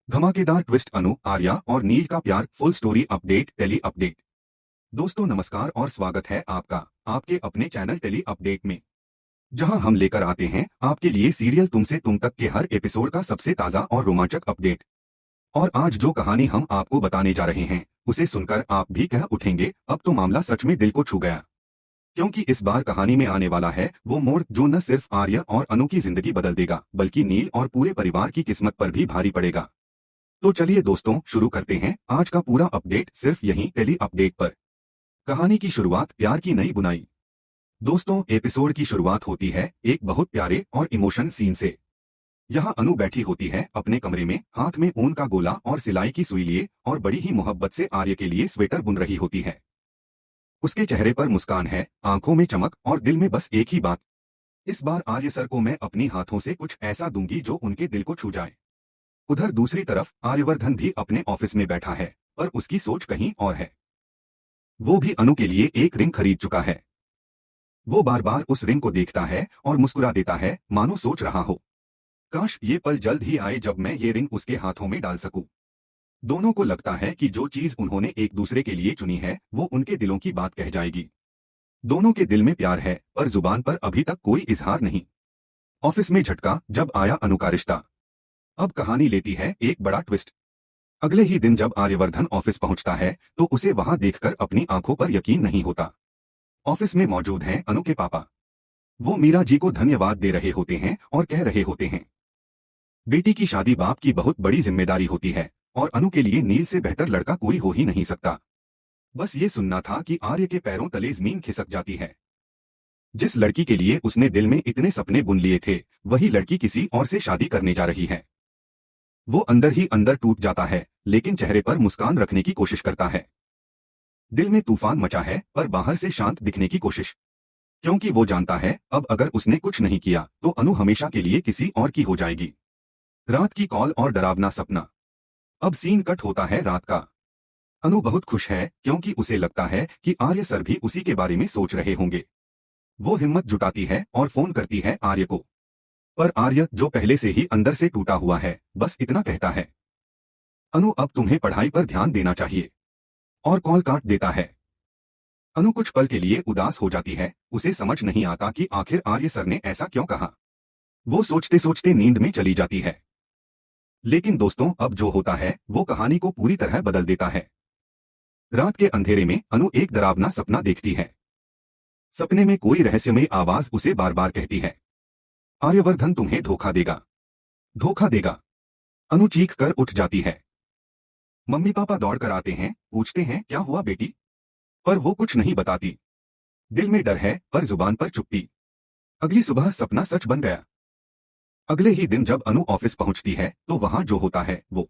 धमाकेदार ट्विस्ट अनु, आर्या और नील का प्यार full story update telly update. दोस्तों नमस्कार और स्वागत है आपका आपके अपने चैनल टेली अपडेट में, जहां हम लेकर आते हैं आपके लिए सीरियल तुमसे तुम तक के हर एपिसोड का सबसे ताजा और रोमांचक अपडेट। और आज जो कहानी हम आपको बताने जा रहे हैं उसे सुनकर आप भी कह उठेंगे, अब तो मामला सच में दिल को छू गया। क्योंकि इस बार कहानी में आने वाला है वो मोड़ जो न सिर्फ आर्या और अनु की जिंदगी बदल देगा बल्कि नील और पूरे परिवार की किस्मत पर भी भारी पड़ेगा। तो चलिए दोस्तों शुरू करते हैं आज का पूरा अपडेट सिर्फ यहीं टेली अपडेट पर। कहानी की शुरुआत प्यार की नई बुनाई। दोस्तों एपिसोड की शुरुआत होती है एक बहुत प्यारे और इमोशन सीन से। यहाँ अनु बैठी होती है अपने कमरे में, हाथ में ऊन का गोला और सिलाई की सुई लिए और बड़ी ही मोहब्बत से आर्य के लिए स्वेटर बुन रही होती है। उसके चेहरे पर मुस्कान है, आंखों में चमक और दिल में बस एक ही बात, इस बार आर्य सर को मैं अपनी हाथों से कुछ ऐसा दूंगी जो उनके दिल को छू जाए। उधर दूसरी तरफ आर्यवर्धन भी अपने ऑफिस में बैठा है, पर उसकी सोच कहीं और है। वो भी अनु के लिए एक रिंग खरीद चुका है। वो बार बार उस रिंग को देखता है और मुस्कुरा देता है, मानो सोच रहा हो, काश ये पल जल्द ही आए जब मैं ये रिंग उसके हाथों में डाल सकूं। दोनों को लगता है कि जो चीज उन्होंने एक दूसरे के लिए चुनी है वो उनके दिलों की बात कह जाएगी। दोनों के दिल में प्यार है पर जुबान पर अभी तक कोई इजहार नहीं। ऑफिस में झटका जब आया अनु का रिश्ता। अब कहानी लेती है एक बड़ा ट्विस्ट। अगले ही दिन जब आर्यवर्धन ऑफिस पहुंचता है तो उसे वहां देखकर अपनी आंखों पर यकीन नहीं होता। ऑफिस में मौजूद हैं अनु के पापा। वो मीरा जी को धन्यवाद दे रहे होते हैं और कह रहे होते हैं, बेटी की शादी बाप की बहुत बड़ी जिम्मेदारी होती है और अनु के लिए नील से बेहतर लड़का कोई हो ही नहीं सकता। बस ये सुनना था कि आर्य के पैरों तले जमीन खिसक जाती है। जिस लड़की के लिए उसने दिल में इतने सपने बुन लिए थे वही लड़की किसी और से शादी करने जा रही है। वो अंदर ही अंदर टूट जाता है, लेकिन चेहरे पर मुस्कान रखने की कोशिश करता है। दिल में तूफान मचा है पर बाहर से शांत दिखने की कोशिश, क्योंकि वो जानता है अब अगर उसने कुछ नहीं किया तो अनु हमेशा के लिए किसी और की हो जाएगी। रात की कॉल और डरावना सपना। अब सीन कट होता है रात का। अनु बहुत खुश है क्योंकि उसे लगता है कि आर्य सर भी उसी के बारे में सोच रहे होंगे। वो हिम्मत जुटाती है और फोन करती है आर्य को, पर आर्य जो पहले से ही अंदर से टूटा हुआ है बस इतना कहता है, अनु अब तुम्हें पढ़ाई पर ध्यान देना चाहिए, और कॉल काट देता है। अनु कुछ पल के लिए उदास हो जाती है, उसे समझ नहीं आता कि आखिर आर्य सर ने ऐसा क्यों कहा। वो सोचते सोचते नींद में चली जाती है। लेकिन दोस्तों अब जो होता है वो कहानी को पूरी तरह बदल देता है। रात के अंधेरे में अनु एक डरावना सपना देखती है। सपने में कोई रहस्यमय आवाज उसे बार बार कहती है, आर्यवर्धन तुम्हें धोखा देगा, धोखा देगा। अनु चीख कर उठ जाती है। मम्मी पापा दौड़कर आते हैं, पूछते हैं क्या हुआ बेटी, पर वो कुछ नहीं बताती। दिल में डर है पर जुबान पर चुप्पी। अगली सुबह सपना सच बन गया। अगले ही दिन जब अनु ऑफिस पहुंचती है तो वहां जो होता है वो